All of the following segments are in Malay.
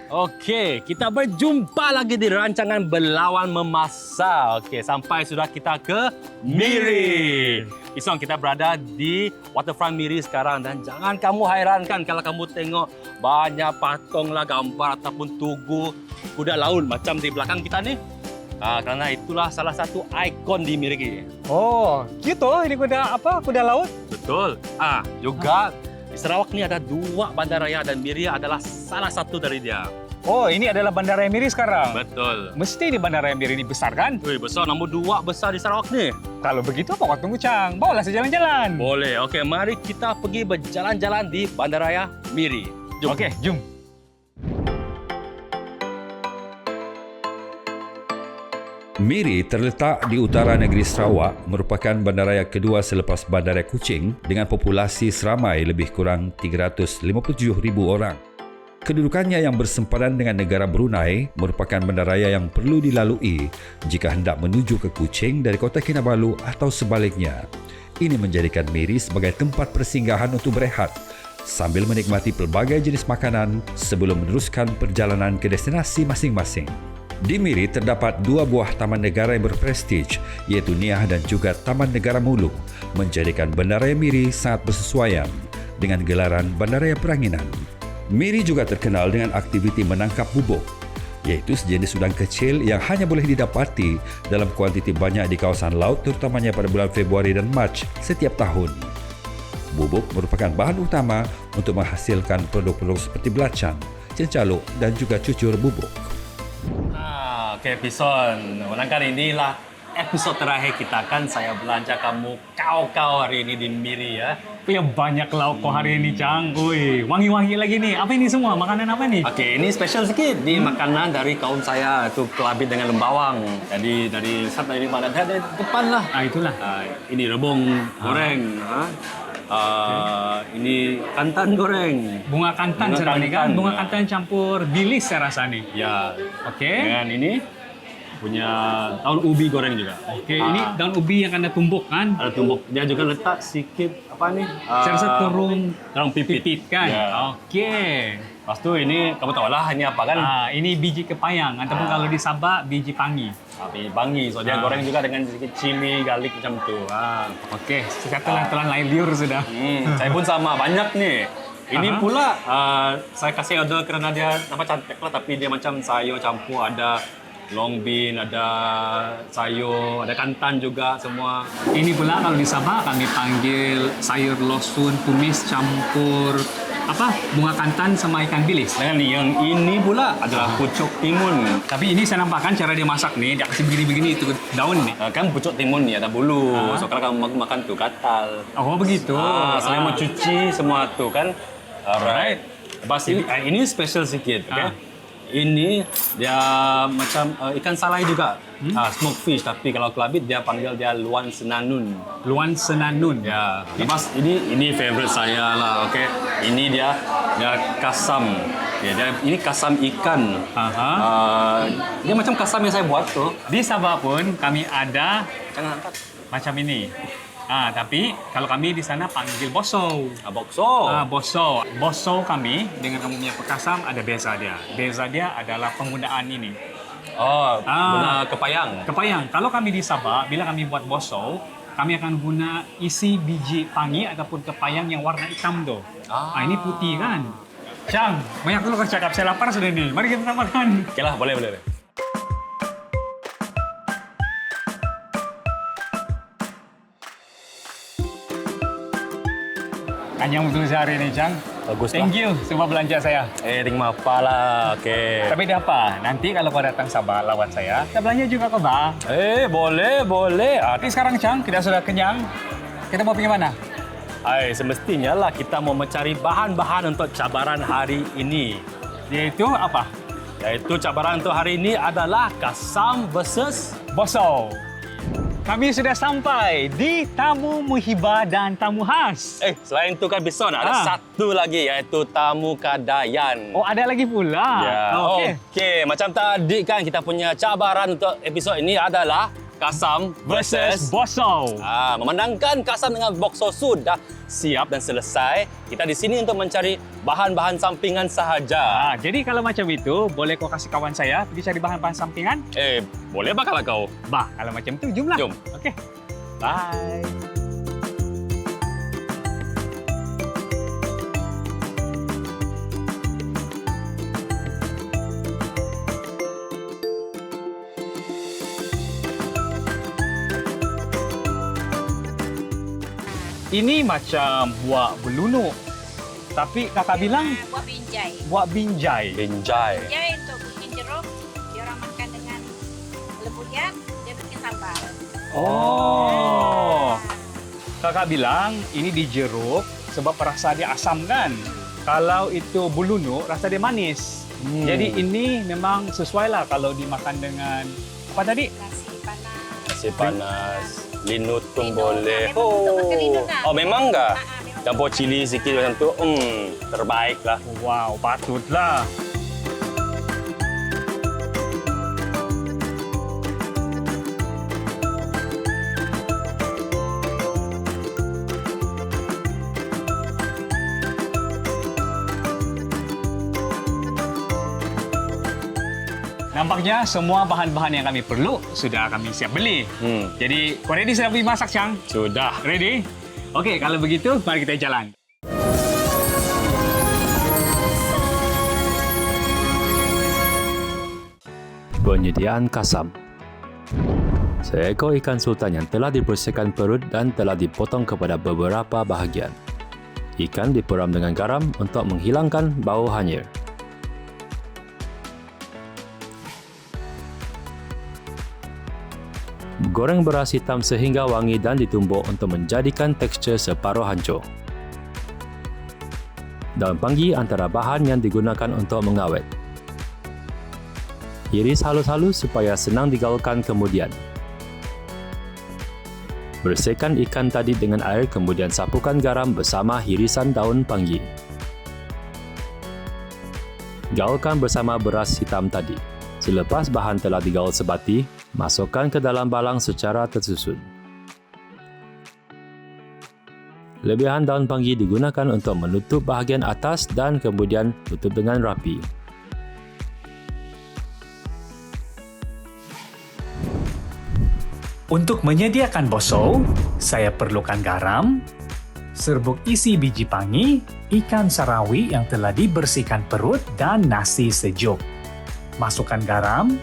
Okey, kita berjumpa lagi di rancangan Berlawan Memasak. Okey, sampai sudah kita ke Miri. Isong, kita berada di waterfront Miri sekarang dan jangan kamu hairankan kalau kamu tengok banyak patunglah gambar ataupun tugu kuda laut macam di belakang kita ni. Kerana itulah salah satu ikon di Miri. Oh, gitu. Ini kuda apa? Kuda laut? Betul. Juga di Sarawak ni ada 2 bandaraya dan Miri adalah salah satu dari dia. Oh, ini adalah Bandaraya Miri sekarang. Betul. Mesti di Bandaraya Miri ini besar kan? Wih, besar. Nombor 2 besar di Sarawak ni. Kalau begitu apa kau tunggu, Cang? Bawalah sejalan-jalan. Boleh. Okey, mari kita pergi berjalan-jalan di Bandaraya Miri. Jom. Okey, jom. Miri terletak di utara negeri Sarawak, merupakan bandaraya kedua selepas Bandaraya Kuching dengan populasi seramai lebih kurang 357,000 orang. Kedudukannya yang bersempadan dengan negara Brunei merupakan bandaraya yang perlu dilalui jika hendak menuju ke Kuching dari Kota Kinabalu atau sebaliknya. Ini menjadikan Miri sebagai tempat persinggahan untuk berehat sambil menikmati pelbagai jenis makanan sebelum meneruskan perjalanan ke destinasi masing-masing. Di Miri terdapat 2 buah taman negara yang berprestij, iaitu Niah dan juga Taman Negara Mulung, menjadikan Bandaraya Miri sangat bersesuaian dengan gelaran Bandaraya Peranginan. Miri juga terkenal dengan aktiviti menangkap bubuk, iaitu sejenis udang kecil yang hanya boleh didapati dalam kuantiti banyak di kawasan laut, terutamanya pada bulan Februari dan Mac setiap tahun. Bubuk merupakan bahan utama untuk menghasilkan produk-produk seperti belacan, cincaluk dan juga cucur bubuk. Okey, Pison. Menangkan inilah episod terakhir kita kan. Saya belanja kamu kau hari ini di Miri ya. Ya banyak lauk kau hari ini, Cang. Ui, wangi-wangi lagi nih. Apa ini semua? Makanan apa nih? Okey, ini special sikit. Ini makanan dari kaum saya. Itu kelabit dengan lembawang. Jadi dari mana? Dari depan lah. Itulah. Ini rebung goreng. Ini kantan goreng. Bunga kantan Bunga sekarang ini kan? kantan. Bunga kantan campur bilis saya rasa nih. Ya. Okey. Dengan ini punya daun ubi goreng juga. Okey, ini daun ubi yang kena tumbuk kan? Ada tumbuk. Dia juga letak sikit apa nih? Saya rasa terung pipit. kan? Ya. Okey. Lepas tu ini kamu tahu lah ini apa kan? Ini biji kepayang ataupun kalau di Sabah biji pangi. Api bangi. So dia goreng juga dengan sedikit cili, garlic macam tu. Okey, saya telan lain liur sudah. Saya pun sama, banyak nih. Ini pula saya kasih order kerana dia nama cantik lah, tapi dia macam sayur campur, ada long bean, ada sayur, ada kantan juga semua. Ini pula kalau di Sabah kami panggil sayur losun tumis campur bunga kantan sama ikan bilis. Dan yang ini pula adalah pucuk timun. Tapi ini saya nampakkan cara dia masak nih, dia kasih begini-begini itu daun nih. Kan pucuk timun ni ada bulu. So kalau kamu makan tu gatal. Oh begitu. Saya mau cuci semua tu kan. Alright. Lepas ini special sikit, okay? Ini dia macam ikan salai juga. Smoked fish, tapi kalau kelabit dia panggil dia luan senanun. Luan senanun. Ya. Lepas ini favorite saya lah, okay? Ini dia kasam. Ya, ini kasam ikan. Dia macam kasam yang saya buat tu. Di Sabah pun kami ada Jangan angkat. macam ini. Tapi kalau kami di sana panggil boso. Bokso. Boso. Boso kami dengan kamu punya pekasam ada beza dia. Beza dia adalah penggunaan ini. Guna kepayang. Kepayang. Kalau kami di Sabah, bila kami buat boso, kami akan guna isi biji pangi ataupun kepayang yang warna hitam tu. Ini putih kan. Cang, banyak dulu kau cakap. Saya lapar sudah ni. Mari kita makan. Okey lah, boleh. Kanyang betul sehari ni, Cang. Bagus lah. Thank you semua belanja saya. Terima apa lah. Okey. Tapi dah apa? Nanti kalau kau datang Sabah lawat saya, kita belanja juga kau, Bang. Boleh. Tapi sekarang, Cang, kita sudah kenyang. Kita mau pergi mana? Semestinya lah kita mau mencari bahan-bahan untuk cabaran hari ini. Yaitu apa? Yaitu cabaran untuk hari ini adalah kasam versus Boso. Kami sudah sampai di tamu muhibah dan tamu khas. selain itu kan Bison ada satu lagi iaitu tamu kadayan. Oh, ada lagi pula. Ya. Okey, macam tadi kan kita punya cabaran untuk episod ini adalah Kasam versus Boso. memandangkan Kasam dengan Boxo sudah siap dan selesai. Kita di sini untuk mencari bahan-bahan sampingan sahaja. Jadi kalau macam itu, boleh kau kasih kawan saya pergi cari bahan-bahan sampingan? Boleh bah kalau kau? Bah, kalau macam itu, jomlah. Jom. Okey. Bye. Ini macam buah belunuk. Tapi kakak bilang buah binjai. buah binjai. Binjai. Binjai untuk bikin jeruk, dia orang makan dengan lebuyan, dia bikin sambal. Oh. Kakak bilang ini di jeruk sebab rasa dia asam kan. Kalau itu belunuk, rasa dia manis. Jadi ini memang sesuai lah kalau dimakan dengan apa tadi? Nasi panas. Nasi panas. Linut pun Linut. boleh. Memang untuk makan linut lah. Oh, memang enggak? Memang. Campur cili sikit macam tu, terbaik lah. Wow, patutlah. Nampaknya semua bahan-bahan yang kami perlu sudah kami siap beli. Jadi, kau ready sudah pergi masak, Chang? Sudah. Ready? Okey, kalau begitu, mari kita jalan. Penyediaan kasam. Seekor ikan sultan yang telah dibersihkan perut dan telah dipotong kepada beberapa bahagian. Ikan diperam dengan garam untuk menghilangkan bau hanyir. Goreng beras hitam sehingga wangi dan ditumbuk untuk menjadikan tekstur separuh hancur. Daun panggi antara bahan yang digunakan untuk mengawet. Iris halus-halus supaya senang digaulkan kemudian. Bersihkan ikan tadi dengan air kemudian sapukan garam bersama irisan daun panggi. Gaulkan bersama beras hitam tadi. Selepas bahan telah digaul sebati, masukkan ke dalam balang secara tersusun. Lebihan daun panggi digunakan untuk menutup bahagian atas dan kemudian tutup dengan rapi. Untuk menyediakan boso, saya perlukan garam, serbuk isi biji pangi, ikan sarawi yang telah dibersihkan perut dan nasi sejuk. Masukkan garam,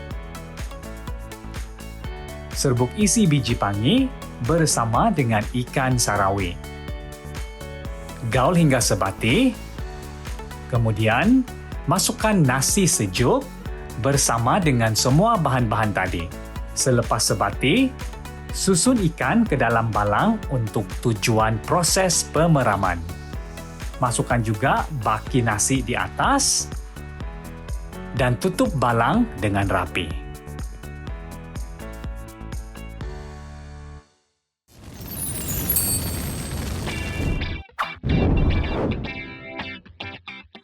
serbuk isi biji pangi bersama dengan ikan sarawi. Gaul hingga sebati. Kemudian, masukkan nasi sejuk bersama dengan semua bahan-bahan tadi. Selepas sebati, susun ikan ke dalam balang untuk tujuan proses pemeraman. Masukkan juga baki nasi di atas dan tutup balang dengan rapi.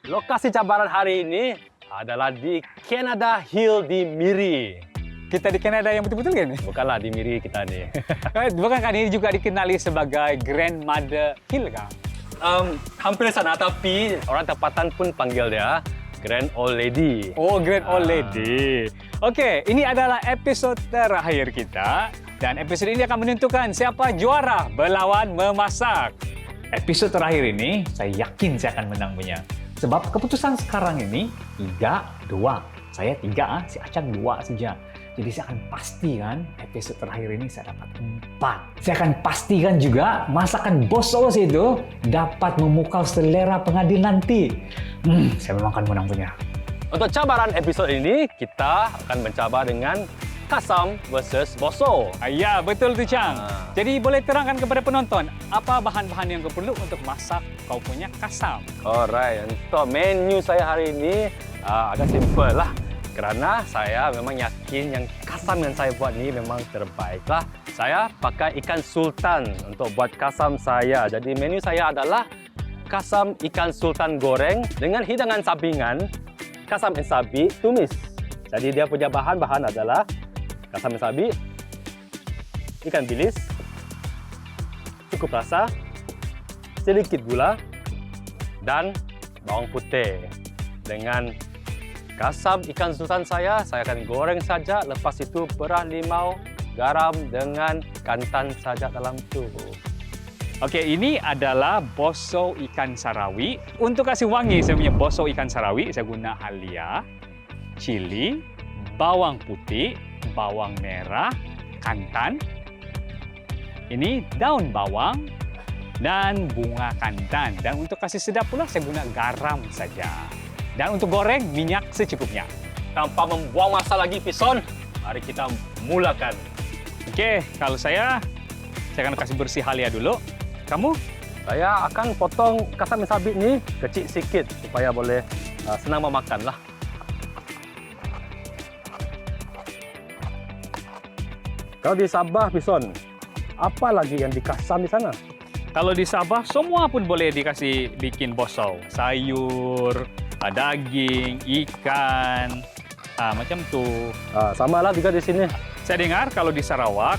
Lokasi cabaran hari ini adalah di Canada Hill di Miri. Kita di Kanada yang betul-betul kan? Bukanlah di Miri kita ni. Bukankah ini juga dikenali sebagai Grandmother Hill kan? Hampir sana, tapi orang tempatan pun panggil dia Grand Old Lady. Oh, Grand Old Lady. Okey, ini adalah episod terakhir kita dan episod ini akan menentukan siapa juara berlawan memasak. Episod terakhir ini saya yakin saya akan menang punya. Sebab keputusan sekarang ini 3-2. Saya 3, si Acang 2 saja. Jadi saya akan pastikan episod terakhir ini saya dapat 4. Saya akan pastikan juga masakan boso itu dapat memukau selera pengadil nanti. Saya memang akan menang punya. Untuk cabaran episod ini, kita akan mencabar dengan kasam versus boso. Ya, betul tu Chang. Jadi boleh terangkan kepada penonton apa bahan-bahan yang kau perlu untuk masak kau punya kasam. Alright, untuk menu saya hari ini agak simple lah. Kerana saya memang yakin yang kasam yang saya buat ni memang terbaik lah. Saya pakai ikan sultan untuk buat kasam saya. Jadi menu saya adalah kasam ikan sultan goreng dengan hidangan sampingan kasam ensabi tumis. Jadi dia punya bahan-bahan adalah kasam ensabi, ikan bilis, cukup rasa, sedikit gula, dan bawang putih. Dengan kasam ikan sultan saya akan goreng saja. Lepas itu perah limau, garam dengan kantan saja dalam tu. Oke, ini adalah boso ikan sarawi. Untuk kasih wangi, saya punya boso ikan sarawi, saya guna halia, cili, bawang putih, bawang merah, kantan. Ini daun bawang dan bunga kantan. Dan untuk kasih sedap pula, saya guna garam saja. Dan untuk goreng, minyak secukupnya. Tanpa membuang masa lagi, Pison, mari kita mulakan. Oke, kalau saya akan kasih bersih halia dulu. Kamu? Saya akan potong kasam sabit ni kecil sikit supaya boleh senang memakan lah. Kalau di Sabah, Pison, apa lagi yang dikasam di sana? Kalau di Sabah, semua pun boleh dikasih bikin boso. Sayur, daging, ikan, macam tu. Sama lah juga di sini. Saya dengar kalau di Sarawak,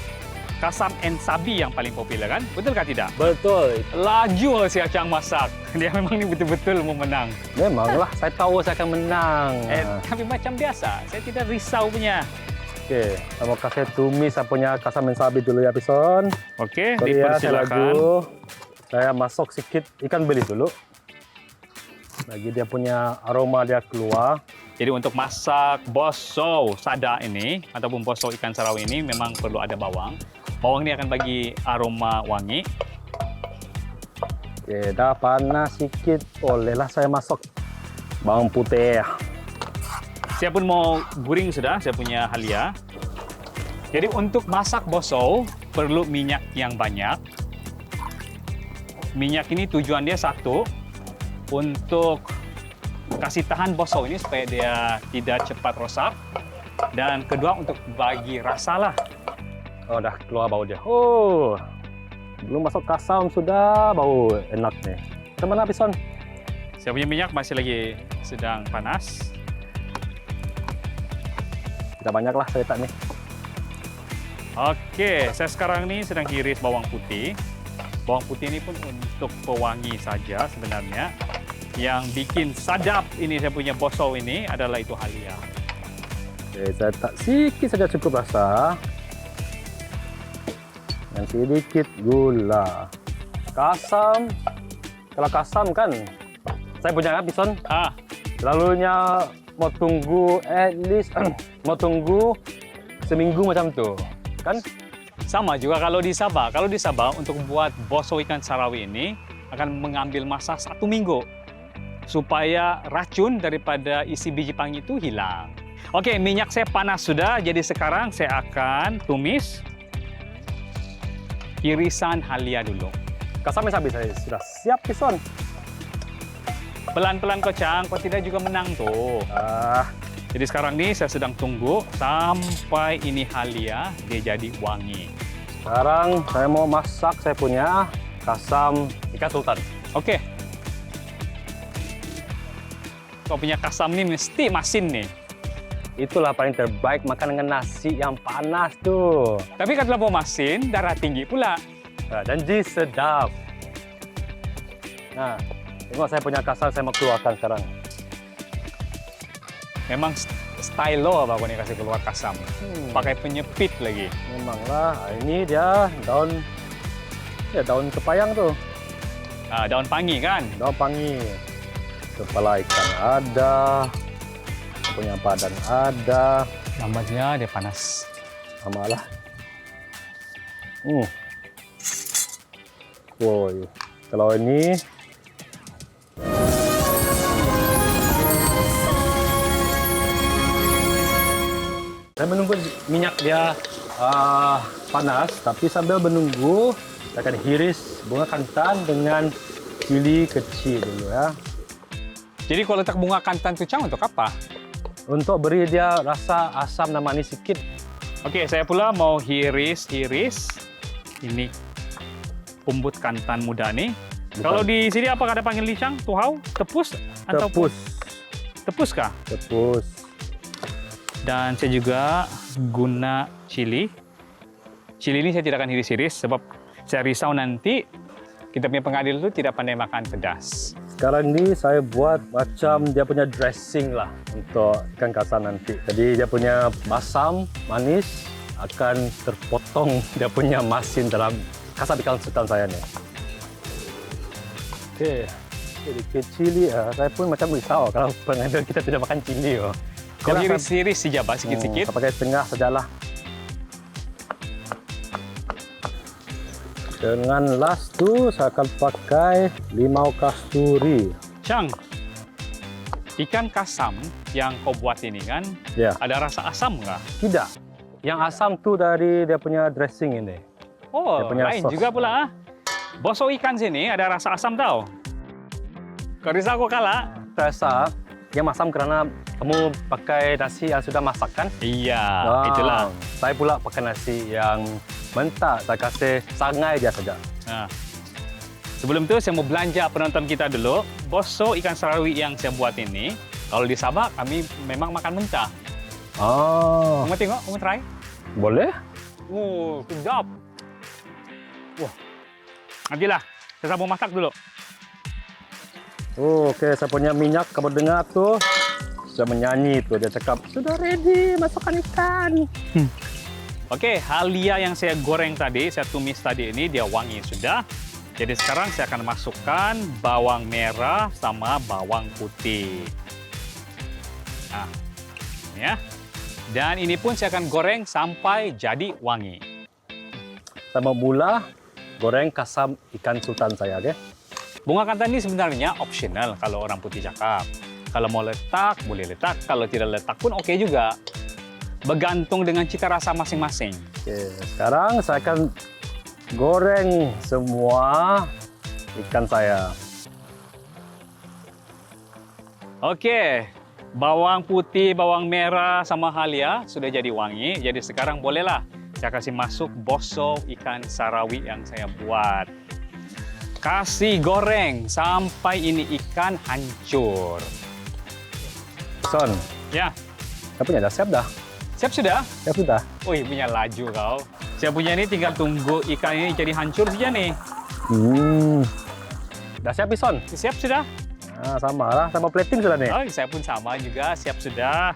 kasam and sabi yang paling popular kan? Betulkah tidak? Betul. Laju si Acang masak. Dia memang ni betul-betul mau menang. Memanglah, saya tahu saya akan menang. Tapi macam biasa, saya tidak risau punya. Okey, saya mau kasih tumis saya punya kasam and sabit dulu ya, Pison. Okey, Sorry ya, saya dipersilakan. lagu. Saya masuk sikit ikan bilis dulu. Lagi dia punya aroma dia keluar. Jadi untuk masak boso sada ini, ataupun boso ikan sarawi ini memang perlu ada bawang. Bawang ini akan bagi aroma wangi. Okey, dah panas sikit. Bolehlah saya masuk bawang putih. Saya pun mau guring sudah, saya punya halia. Jadi untuk masak boso perlu minyak yang banyak. Minyak ini tujuan dia satu, untuk kasih tahan boso ini supaya dia tidak cepat rosak. Dan kedua untuk bagi rasa lah. Oh, dah keluar bau dia. Oh, belum masuk kasam sudah bau enak nih. Macam mana, Pison? Saya punya minyak masih lagi sedang panas. Tidak banyak lah saya tak nih. Oke, saya sekarang ini sedang iris bawang putih. Bawang putih ini pun untuk pewangi saja sebenarnya. Yang bikin sadap ini saya punya boso ini adalah itu halia. Oke, saya tak sikit saja cukup rasa. Dan sedikit gula. Kasam. Kalau kasam kan, saya punya kan, Pison? Selalunya mau tunggu at least mau tunggu seminggu macam tu, kan? Sama juga kalau di Sabah. Kalau di Sabah untuk buat boso ikan sarawi ini akan mengambil masa 1 minggu supaya racun daripada isi biji pangi itu hilang. Oke, minyak saya panas sudah. Jadi sekarang saya akan tumis irisan halia dulu. Kasam sabit saya sudah siap, Pison. Pelan-pelan kocang, kau tidak juga menang tuh. Jadi sekarang nih saya sedang tunggu sampai ini halia dia jadi wangi. Sekarang saya mau masak saya punya kasam ikan sultan. Oke. Kau punya kasam nih mesti masin nih. Itulah paling terbaik makan dengan nasi yang panas tuh. Tapi kalau mau masin, darah tinggi pula. Janji sedap. Nah, tengok saya punya kasam saya mau keluarkan sekarang. Memang style lo apa kau nih kasih keluar kasam. Pakai penyepit lagi. Memanglah, ini dia daun kepayang tuh. Daun pangi kan? Daun pangi. Kepala ikan ada. Punya badan ada. Lambatnya dia panas. Samalah. Woi, kalau ini saya menunggu minyak dia panas, tapi sambil menunggu saya akan iris bunga kantan dengan cili kecil dulu ya. Jadi kalau letak bunga kantan tu Cang untuk apa? Untuk beri dia rasa asam dan manis sedikit. Oke, saya pula mau hiris ini umbut kantan muda nih. Bukan. Kalau di sini apa kada panggil licang? Tuhau? Tepus? Atau Tepus. Tepus kah? Tepus. Dan saya juga guna cili Cili ini saya tidak akan iris-iris sebab saya risau nanti kita punya pengadil itu tidak pandai makan pedas. Sekarang ni saya buat macam dia punya dressing lah untuk ikan kasam nanti. Jadi dia punya masam, manis akan terpotong dia punya masin dalam kasam ikan sultan saya ni. Okey. Sedikit cili, saya pun macam risau kalau pengadil kita tidak makan cili. Kau iris-iris saja, Pak, sikit-sikit. Saya pakai setengah sajalah. Dengan last tu saya akan pakai limau kasturi. Chang, ikan kasam yang kau buat ini kan, Ya. ada rasa asam nggak? Tidak. Yang asam tu dari dia punya dressing ini. Oh, Dia punya lain sos. juga pula. Bosok ikan sini ada rasa asam tau. Kau risau kau kalah? Saya rasa yang asam kerana kamu pakai nasi yang sudah masak kan? Iya, itulah. Saya pula pakai nasi yang mentah. Saya kasih sangai dia saja. Nah, sebelum itu saya mau belanja penonton kita dulu. Bosok ikan sarawi yang saya buat ini, kalau di Sabah kami memang makan mentah. Oh, Kamu tengok, kamu try. boleh? Sedap. Wah, nantilah. Saya sambung masak dulu. Oh, okey. Saya punya minyak, kamu dengar tu? Saya menyanyi tu. Dia cakap, sudah ready masukkan ikan. Oke, halia yang saya goreng tadi, saya tumis tadi ini, dia wangi sudah. Jadi sekarang saya akan masukkan bawang merah sama bawang putih. Nah, ini ya. Dan ini pun saya akan goreng sampai jadi wangi. Saya mau mula goreng kasam ikan sultan saya, okey? Bunga kantan ini sebenarnya optional kalau orang putih cakap. Kalau mau letak, boleh letak. Kalau tidak letak pun oke juga. Bergantung dengan cita rasa masing-masing. Okey, sekarang saya akan goreng semua ikan saya. Oke, bawang putih, bawang merah, sama halia sudah jadi wangi. Jadi sekarang bolehlah saya kasih masuk bosok ikan sarawi yang saya buat. Kasih goreng sampai ini ikan hancur. Son, Ya, saya punya dah siap dah. siap sudah? Siap sudah. Wih, punya laju kau. Saya punya ini tinggal tunggu ikan ini jadi hancur saja nih. Dah siap, Son? Siap sudah? Nah, sama lah. Sama plating sudah nih. Oh, saya pun sama juga, siap sudah.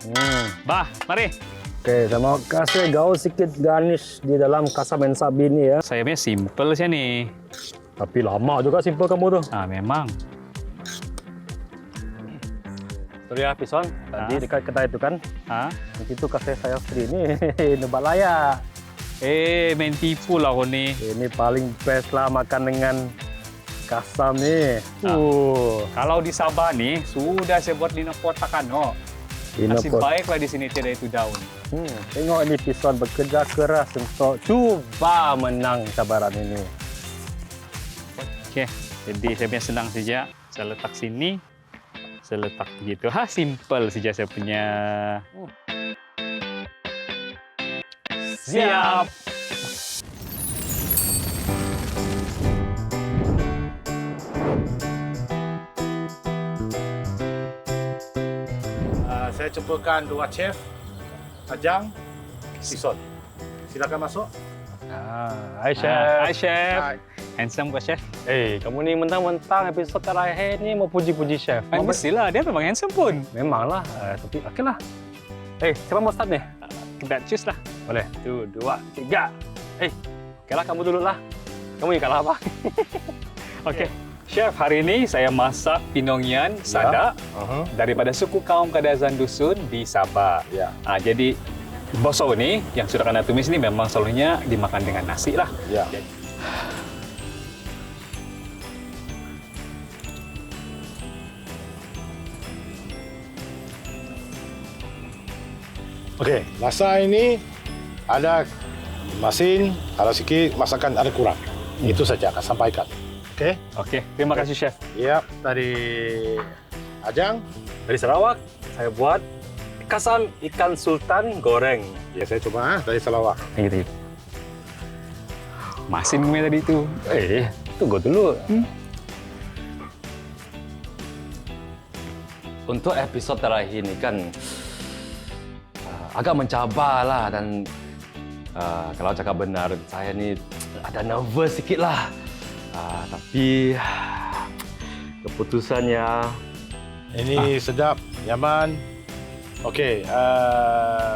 Bah, mari. Okey, saya mau kasih gaul sikit garnish di dalam kasam mensabi ni ya. Saya punya simple saja nih. Tapi lama juga simple kamu tu. Ah, memang. Sorry ya, Pison. Tadi dekat kedai itu kan. Ah, Di situ kasih saya free ni. Nebak layak. main tipu lah kau ni. Ini paling best lah makan dengan kasam ni. Kalau di Sabah nih, sudah saya buat lina potakan, no. Nasib Inapot. baiklah di sini tidak itu daun. Tengok ini Pison bekerja keras untuk cuba menang cabaran ini. Oke, jadi saya punya senang saja. Saya letak sini, saya letak begitu. Simple saja saya punya. Siap. Saya cubakan dua chef, Ajang, Sison. Silakan masuk. Hai Chef. Hai, Chef. Hai. Handsome kok, Chef. Kamu ni mentang-mentang episod terakhir ni mau puji-puji Chef. Mestilah, dia memang handsome pun. Memanglah, tapi okeylah. Siapa mau start ni? Kita choose lah. Boleh. 1, 2, 3. Okeylah kamu dulu lah. Kamu yang kalah apa? Oke. Chef, hari ini saya masak pinongian sada daripada suku kaum Kadazan Dusun di Sabah. Ya. Jadi bosok ini yang sudah kena tumis ini memang selalunya dimakan dengan nasi lah. Ya. Okey, rasa ini ada masin, ada sikit, masakan ada kurang. Itu saja akan sampaikan. Okey? Oke, terima kasih Chef. Ya, dari Ajang. Dari Sarawak, saya buat kasam ikan sultan goreng. Ya, saya coba dari Sarawak. Yang gitu. Masin gue tadi itu. Tunggu dulu. Untuk episod terakhir ini kan agak mencabar lah dan Kalau cakap benar, saya ni ada nervous sikit lah. Tapi keputusannya Ini sedap, nyaman. Okey,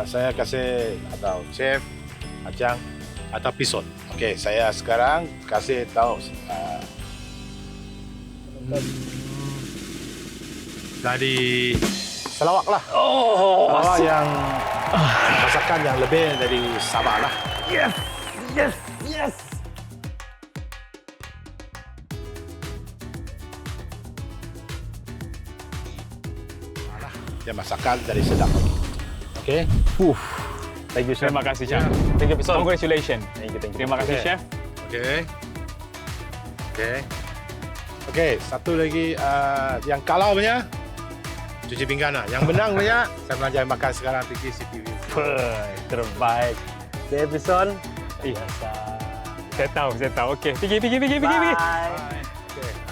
saya kasih atau chef Acang atau pisot. Okey, saya sekarang kasih tahu dari Sarawak lah. Sarawak yang masakan yang lebih dari Sabah lah. yes. Dia masakan dari sedap. Okey. Thank you, Chef. Terima kasih, Chef. Thank you, Pisot. Congratulations. Thank you. Terima kasih, Okay. Chef. Okey. Okey. Okey, satu lagi yang kalah punya cuci pinggan lah. Yang menang punya saya belajar makan sekarang pergi CTV. Terbaik. Chef Pisot. Saya tahu. Okey, pergi.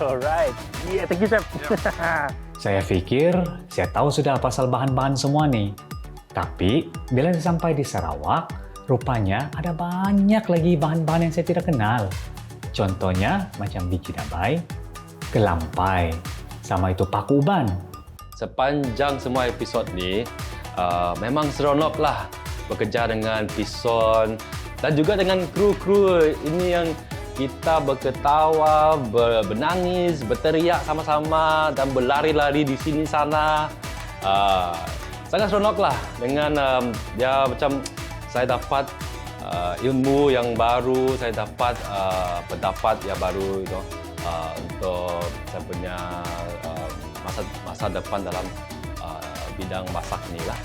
Alright. Yeah, thank you, Chef. Saya pikir saya tahu sudah pasal bahan-bahan semua nih. Tapi bila saya sampai di Sarawak, rupanya ada banyak lagi bahan-bahan yang saya tidak kenal. Contohnya macam biji dabai, kelampai, sama itu paku uban. Sepanjang semua episod ni, memang seronok lah bekerja dengan Pison dan juga dengan kru-kru ini yang kita berketawa, menangis, berteriak sama-sama dan berlari-lari di sini sana. Sangat seronok lah dengan ya macam saya dapat ilmu yang baru, saya dapat pendapat yang baru untuk saya punya masa depan dalam bidang masak ni lah.